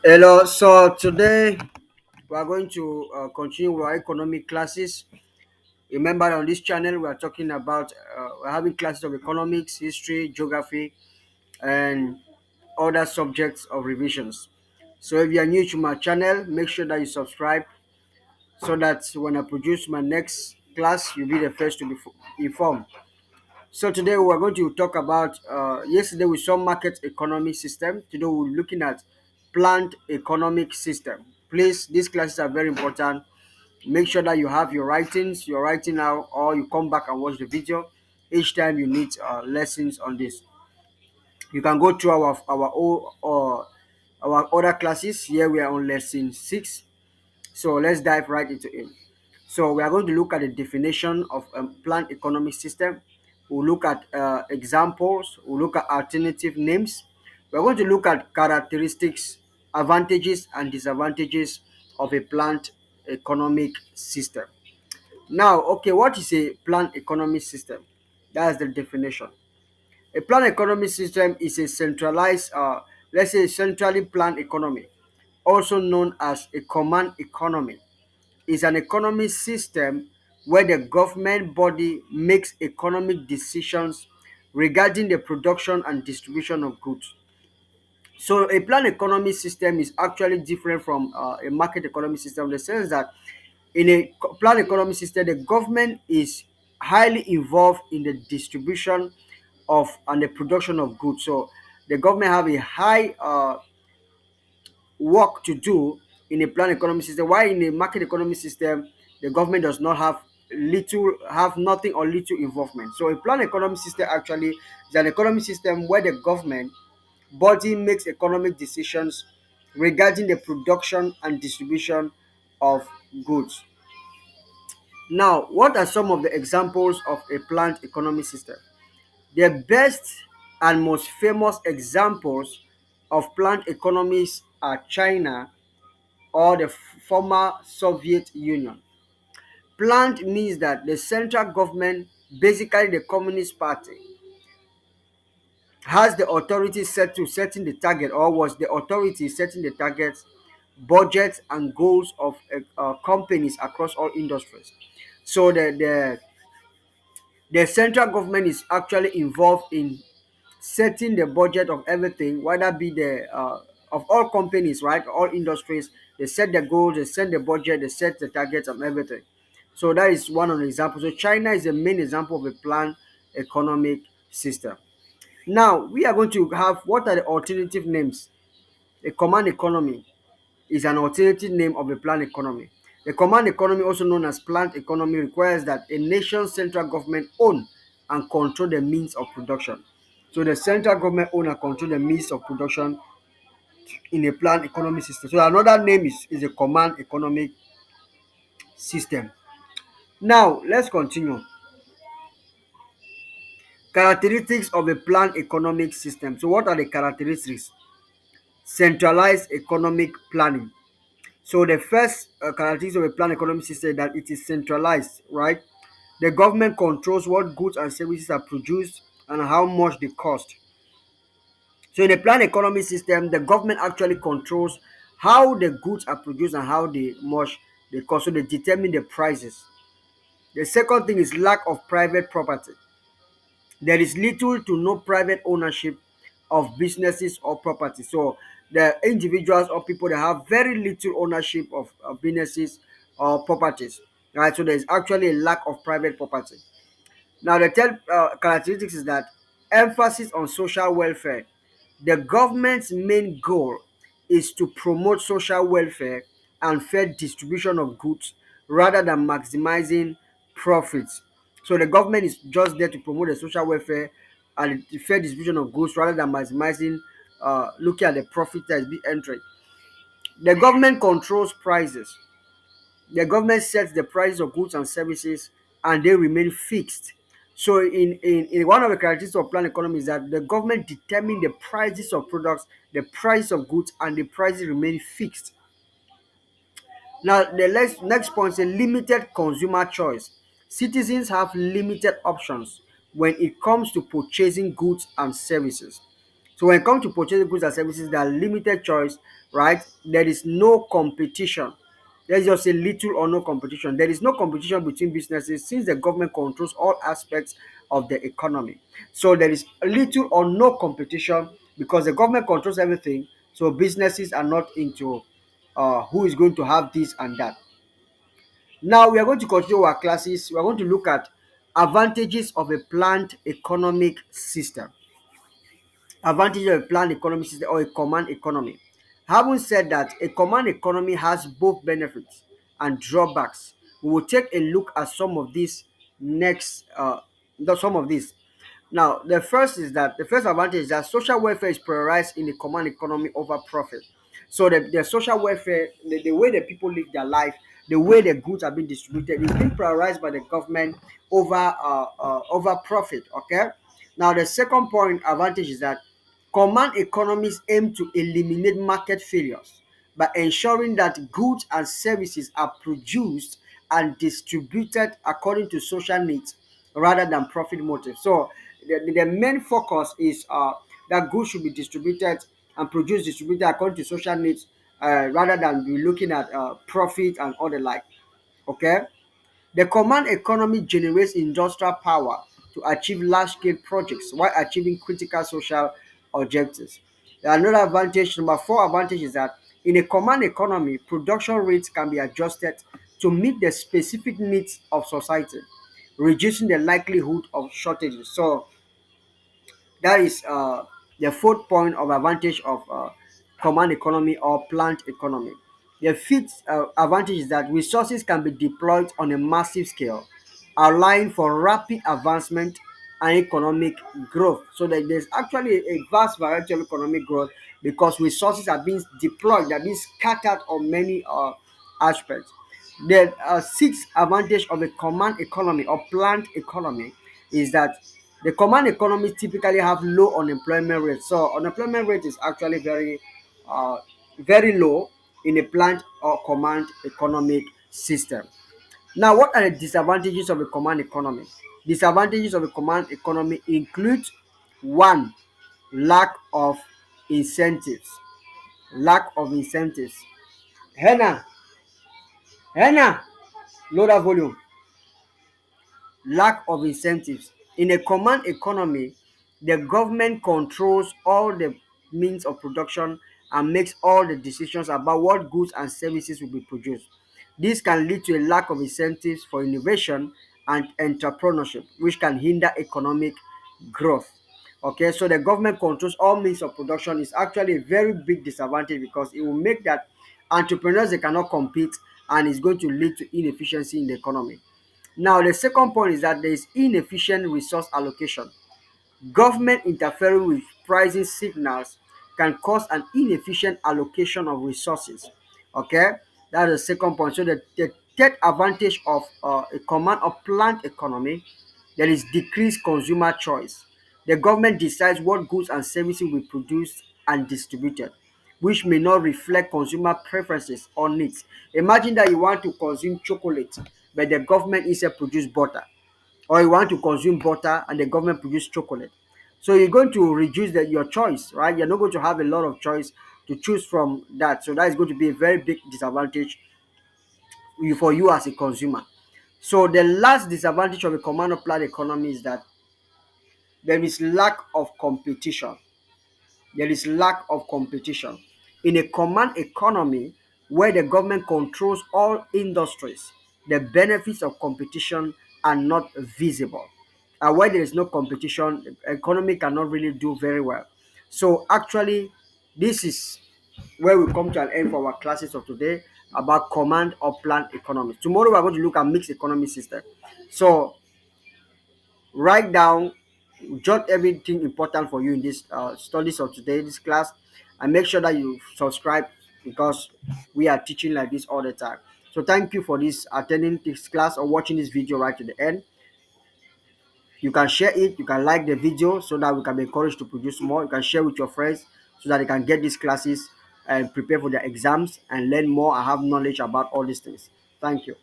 Hello, so today we are going to continue with our economic classes. Remember, on this channel, we are talking about we're having classes of economics, history, geography, and other subjects of revisions. So, if you are new to my channel, make sure that you subscribe so that when I produce my next class, you'll be the first to be informed. So today we're going to talk about yesterday we saw market economy system. Today we're looking at plant economic system. Please, these classes are very important. Make sure that you have your writings, you're writing now, or you come back and watch the video each time you need lessons on this. You can go through our other classes. Here we are on lesson 6. So let's dive right into it. So we are going to look at the definition of a plant economic system. We'll look at examples. We'll look at alternative names. We're going to look at characteristics, advantages, and disadvantages of a plant economic system. Now, okay, what is a plant economic system? That's the definition. A planned economy system is a centralized, let's say, centrally planned economy, also known as a command economy. Is an economic system where the government body makes economic decisions regarding the production and distribution of goods. So a planned economy system is actually different from a market economy system in the sense that in a planned economy system, the government is highly involved in the distribution of and the production of goods. So the government have a high work to do in a planned economy system. While in a market economy system, the government does not have nothing or little involvement. So a planned economy system actually is an economic system where the government body makes economic decisions regarding the production and distribution of goods. Now, what are some of the examples of a planned economy system? The best and most famous examples of planned economies are China or the former Soviet Union. Planned means that the central government, basically the Communist Party, has the authority set to setting the target or was the authority setting the targets, budgets, and goals of companies across all industries. So the central government is actually involved in setting the budget of everything, whether be the of all companies, right? All industries, they set the goals, they set the budget, they set the targets of everything. So that is one of the examples. So China is the main example of a planned economic system. Now we are going to have what are the alternative names. A command economy is an alternative name of a planned economy. The command economy, also known as planned economy, requires that a nation's central government own and control the means of production. So the central government own and control the means of production in a planned economy system. So another name is a command economic system. Now let's continue. Characteristics of a planned economic system. So what are the characteristics? Centralized economic planning. So the first characteristic of a planned economic system is that it is centralized, right? The government controls what goods and services are produced and how much they cost. So in a planned economy system, the government actually controls how the goods are produced and how they much they cost. So they determine the prices. The second thing is lack of private property. There is little to no private ownership of businesses or property. So the individuals or people that have very little ownership of businesses or properties, right? So there is actually a lack of private property. Now the third characteristics is that emphasis on social welfare. The government's main goal is to promote social welfare and fair distribution of goods rather than maximizing profits. So the government is just there to promote the social welfare and the fair distribution of goods rather than maximizing looking at the profit that is being entered. The government controls prices. The government sets the prices of goods and services and they remain fixed. So in one of the characteristics of planned economy is that the government determine the prices of products, the price of goods, and the prices remain fixed. Now the next point is a limited consumer choice. Citizens have limited options when it comes to purchasing goods and services. So when it comes to purchasing goods and services, there are limited choice, right? There is no competition. Let's just say little or no competition. There is no competition between businesses since the government controls all aspects of the economy. So there is little or no competition because the government controls everything. So businesses are not into who is going to have this and that. Now we are going to continue our classes. We are going to look at advantages of a planned economic system. Advantages of a planned economic system or a command economy. Having said that, a command economy has both benefits and drawbacks. We will take a look at some of these next. Some of these. Now, the first is that the first advantage is that social welfare is prioritized in the command economy over profit. So the social welfare, the way the people live their life, the way the goods are being distributed is being prioritized by the government over profit. Okay. Now the second point advantage is that command economies aim to eliminate market failures by ensuring that goods and services are produced and distributed according to social needs rather than profit motive. So the main focus is that goods should be distributed and produced distributed according to social needs rather than be looking at profit and all the like. Okay. The command economy generates industrial power to achieve large-scale projects while achieving critical social objectives. Another advantage, number four advantage is that in a command economy, production rates can be adjusted to meet the specific needs of society, reducing the likelihood of shortages. So that is the fourth point of advantage of command economy or plant economy. The fifth advantage is that resources can be deployed on a massive scale, allowing for rapid advancement and economic growth. So that there's actually a vast variety of economic growth because resources are being deployed, they're being scattered on many aspects. The sixth advantage of a command economy or plant economy is that the command economies typically have low unemployment rate. So unemployment rate is actually uh, very low in a plant or command economic system. Now, what are the disadvantages of a command economy? Disadvantages of a command economy include one, lack of incentives. Lack of incentives. Henna, Henna, lower volume. Lack of incentives. In a command economy, the government controls all the means of production and makes all the decisions about what goods and services will be produced. This can lead to a lack of incentives for innovation and entrepreneurship, which can hinder economic growth. Okay, so the government controls all means of production is actually a very big disadvantage because it will make that entrepreneurs they cannot compete and it's going to lead to inefficiency in the economy. Now, the second point is that there is inefficient resource allocation. Government interfering with pricing signals can cause an inefficient allocation of resources. Okay, that's the second point. So the third advantage of a command or planned economy, there is decreased consumer choice. The government decides what goods and services will be produced and distributed, which may not reflect consumer preferences or needs. Imagine that you want to consume chocolate, but the government instead produce butter, or you want to consume butter and the government produce chocolate. So you're going to reduce your choice, right? You're not going to have a lot of choice to choose from that. So that is going to be a very big disadvantage for you as a consumer. So the last disadvantage of a command or planned economy is that there is lack of competition. There is lack of competition. In a command economy where the government controls all industries, the benefits of competition are not visible. And where there is no competition, the economy cannot really do very well. So actually, this is where we come to an end for our classes of today about command or planned economy. Tomorrow we are going to look at mixed economy system. So write down, jot everything important for you in this studies of today, this class, and make sure that you subscribe because we are teaching like this all the time. So thank you for this attending this class or watching this video right to the end. You can share it, you can like the video so that we can be encouraged to produce more. You can share with your friends so that they can get these classes and prepare for their exams and learn more and have knowledge about all these things. Thank you.